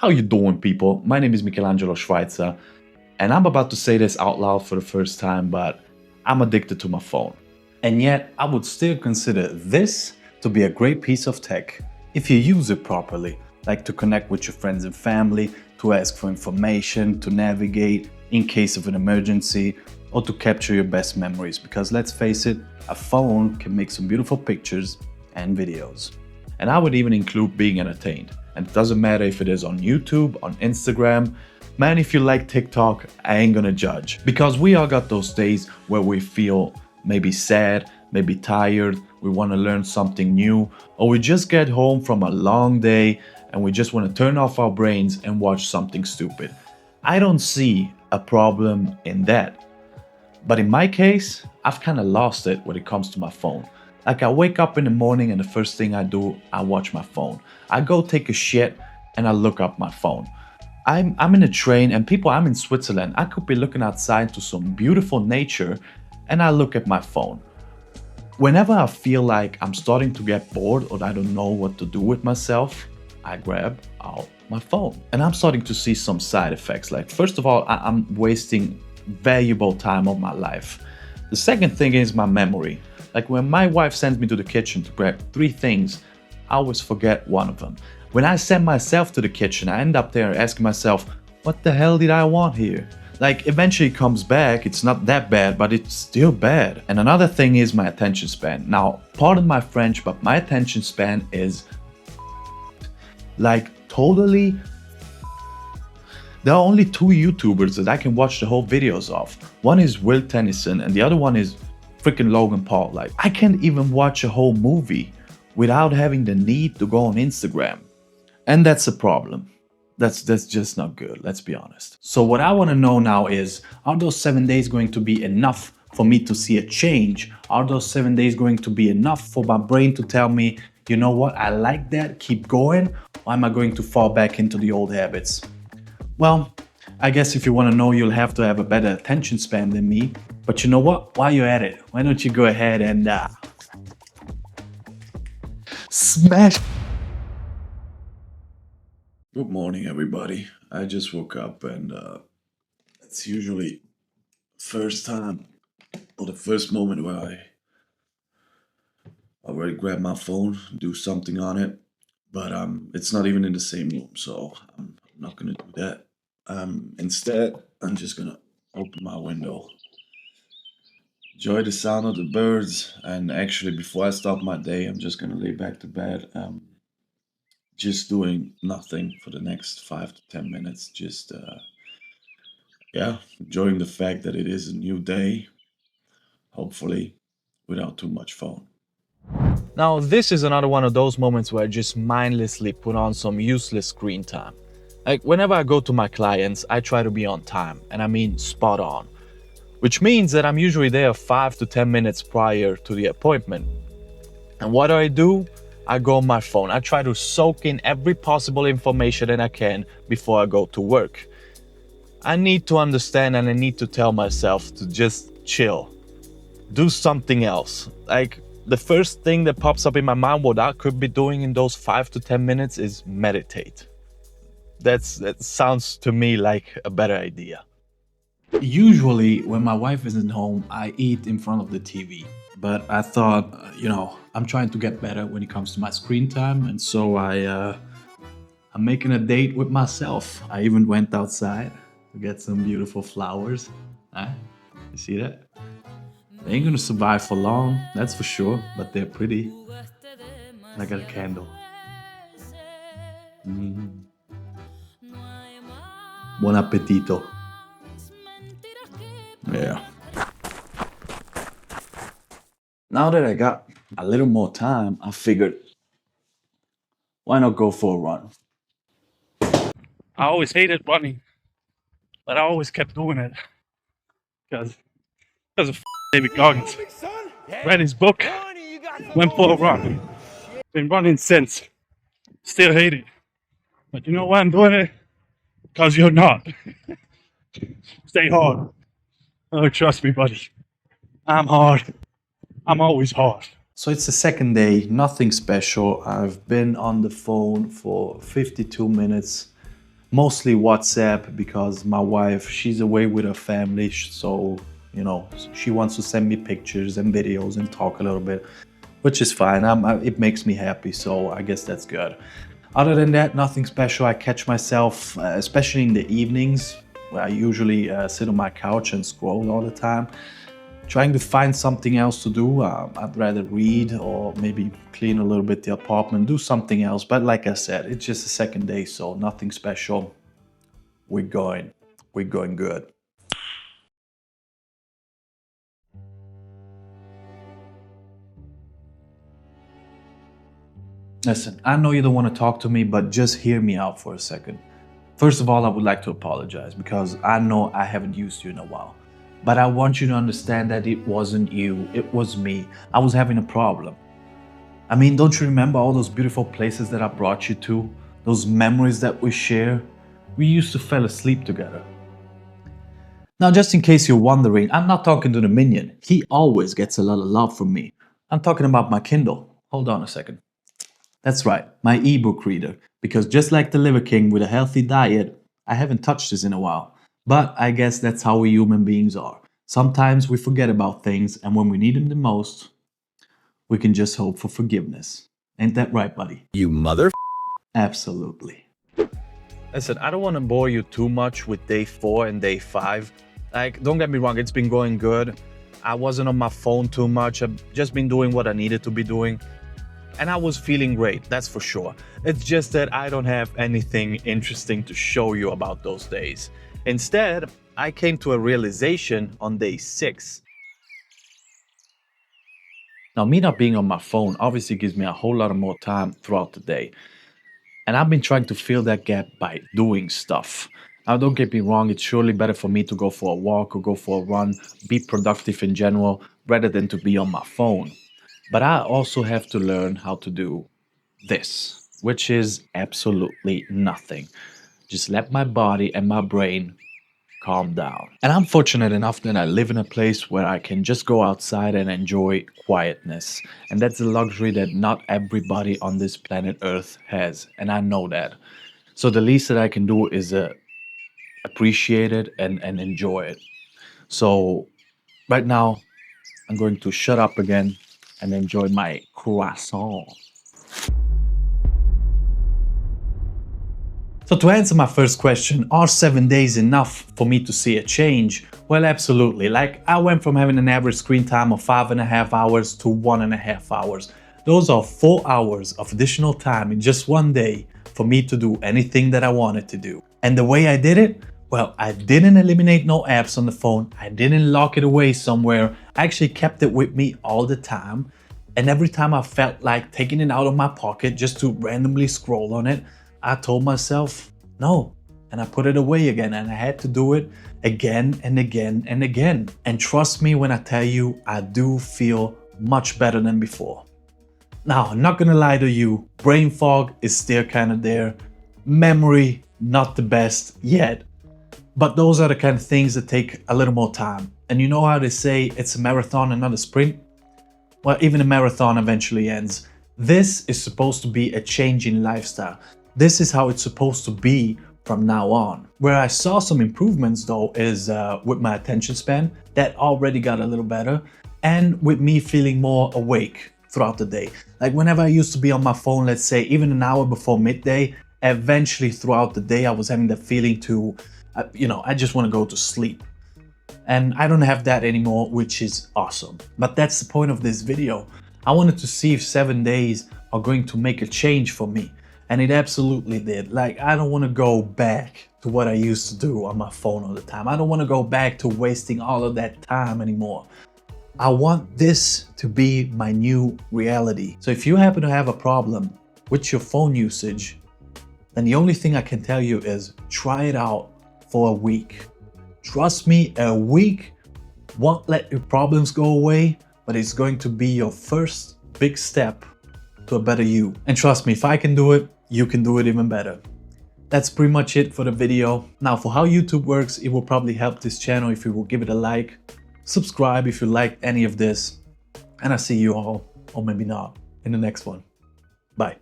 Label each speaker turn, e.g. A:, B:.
A: How you doing, people? My name is Michelangelo Schwyzer, and I'm about to say this out loud for the first time, but I'm addicted to my phone. And yet, I would still consider this to be a great piece of tech if you use it properly, like to connect with your friends and family, to ask for information, to navigate in case of an emergency, or to capture your best memories. Because let's face it, a phone can make some beautiful pictures and videos. And I would even include being entertained. And it doesn't matter if it is on YouTube, on Instagram. Man, if you like TikTok, I ain't gonna judge. Because we all got those days where we feel maybe sad, maybe tired, we wanna learn something new, or we just get home from a long day and we just wanna turn off our brains and watch something stupid. I don't see a problem in that. But in my case, I've kinda lost it when it comes to my phone. Like I wake up in the morning and the first thing I do, I watch my phone. I go take a shit and I look up my phone. I'm in a train and I'm in Switzerland. I could be looking outside to some beautiful nature and I look at my phone. Whenever I feel like I'm starting to get bored or I don't know what to do with myself, I grab out my phone. And I'm starting to see some side effects. Like first of all, I'm wasting valuable time of my life. The second thing is my memory. Like when my wife sends me to the kitchen to grab 3 things, I always forget one of them. When I send myself to the kitchen, I end up there asking myself, what the hell did I want here? Like eventually it comes back, it's not that bad, but it's still bad. And another thing is my attention span. Now, pardon my French, but my attention span is like totally. There are only 2 YouTubers that I can watch the whole videos of. One is Will Tennyson and the other one is freaking Logan Paul. Like I can't even watch a whole movie without having the need to go on Instagram. And that's a problem. That's just not good, let's be honest. So what I want to know now is, are those 7 days going to be enough for me to see a change? Are those 7 days going to be enough for my brain to tell me, you know what, I like that, keep going? Or am I going to fall back into the old habits? Well, I guess if you want to know, you'll have to have a better attention span than me. But you know what? While you're at it, why don't you go ahead and smash. Good morning, everybody. I just woke up and it's usually first time or the first moment where I already grab my phone, do something on it. But it's not even in the same room, so I'm not gonna do that. Instead, I'm just gonna open my window, enjoy the sound of the birds, and actually, before I start my day, I'm just gonna lay back to bed, just doing nothing for the next 5 to 10 minutes. Just, yeah, enjoying the fact that it is a new day, hopefully, without too much phone. Now, this is another one of those moments where I just mindlessly put on some useless screen time. Like, whenever I go to my clients, I try to be on time, and I mean spot on. Which means that I'm usually there 5 to 10 minutes prior to the appointment. And what do? I go on my phone. I try to soak in every possible information that I can before I go to work. I need to understand and I need to tell myself to just chill. Do something else. Like, the first thing that pops up in my mind what I could be doing in those 5 to 10 minutes is meditate. That sounds to me like a better idea. Usually, when my wife isn't home, I eat in front of the TV. But I thought, I'm trying to get better when it comes to my screen time, and so I'm making a date with myself. I even went outside to get some beautiful flowers. You see that? They ain't gonna survive for long, that's for sure, but they're pretty. And I got a candle. Buon appetito. Yeah. Now that I got a little more time, I figured, why not go for a run?
B: I always hated running, but I always kept doing it because of David Goggins. Read his book, went for a run. Been running since. Still hate it. But you know why I'm doing it? Because you're not. Stay hard. Oh, trust me, buddy. I'm hard. I'm always hard.
A: So it's the second day, nothing special. I've been on the phone for 52 minutes. Mostly WhatsApp because my wife, she's away with her family, so she wants to send me pictures and videos and talk a little bit, which is fine. It makes me happy, so I guess that's good. Other than that, nothing special. I catch myself, especially in the evenings, where I usually sit on my couch and scroll all the time, trying to find something else to do. I'd rather read or maybe clean a little bit the apartment, do something else. But like I said, it's just the second day, so nothing special. We're going good. Listen, I know you don't want to talk to me, but just hear me out for a second. First of all, I would like to apologize because I know I haven't used you in a while. But I want you to understand that it wasn't you, it was me. I was having a problem. I mean, don't you remember all those beautiful places that I brought you to? Those memories that we share? We used to fall asleep together. Now, just in case you're wondering, I'm not talking to the minion. He always gets a lot of love from me. I'm talking about my Kindle. Hold on a second. That's right, my ebook reader. Because just like the Liver King with a healthy diet, I haven't touched this in a while. But I guess that's how we human beings are. Sometimes we forget about things, and when we need them the most, we can just hope for forgiveness. Ain't that right, buddy?
C: You mother...
A: Absolutely. Listen, I don't want to bore you too much with day 4 and day 5. Like, don't get me wrong, it's been going good. I wasn't on my phone too much. I've just been doing what I needed to be doing. And I was feeling great, that's for sure. It's just that I don't have anything interesting to show you about those days. Instead, I came to a realization on day 6. Now, me not being on my phone obviously gives me a whole lot of more time throughout the day. And I've been trying to fill that gap by doing stuff. Now, don't get me wrong, it's surely better for me to go for a walk or go for a run, be productive in general, rather than to be on my phone. But I also have to learn how to do this, which is absolutely nothing. Just let my body and my brain calm down. And I'm fortunate enough that I live in a place where I can just go outside and enjoy quietness. And that's a luxury that not everybody on this planet Earth has. And I know that. So the least that I can do is appreciate it and enjoy it. So right now, I'm going to shut up again and enjoy my croissant. So to answer my first question, are 7 days enough for me to see a change? Well, absolutely. Like, I went from having an average screen time of 5.5 hours to 1.5 hours. Those are 4 hours of additional time in just one day for me to do anything that I wanted to do. And the way I did it? Well, I didn't eliminate no apps on the phone. I didn't lock it away somewhere. I actually kept it with me all the time. And every time I felt like taking it out of my pocket just to randomly scroll on it, I told myself, no. And I put it away again, and I had to do it again and again and again. And trust me when I tell you, I do feel much better than before. Now, I'm not gonna lie to you, brain fog is still kind of there. Memory, not the best yet. But those are the kind of things that take a little more time. And you know how they say it's a marathon and not a sprint? Well, even a marathon eventually ends. This is supposed to be a change in lifestyle. This is how it's supposed to be from now on. Where I saw some improvements though is with my attention span. That already got a little better. And with me feeling more awake throughout the day. Like whenever I used to be on my phone, let's say even an hour before midday, eventually throughout the day I was having that feeling to, I just want to go to sleep. And I don't have that anymore, which is awesome. But that's the point of this video. I wanted to see if 7 days are going to make a change for me. And it absolutely did. Like, I don't want to go back to what I used to do on my phone all the time. I don't want to go back to wasting all of that time anymore. I want this to be my new reality. So if you happen to have a problem with your phone usage, then the only thing I can tell you is try it out for a week. Trust me, a week won't let your problems go away, but it's going to be your first big step to a better you. And trust me, if I can do it, you can do it even better. That's pretty much it for the video. Now, for how YouTube works, it will probably help this channel if you will give it a like, subscribe if you liked any of this, and I'll see you all, or maybe not, in the next one. Bye.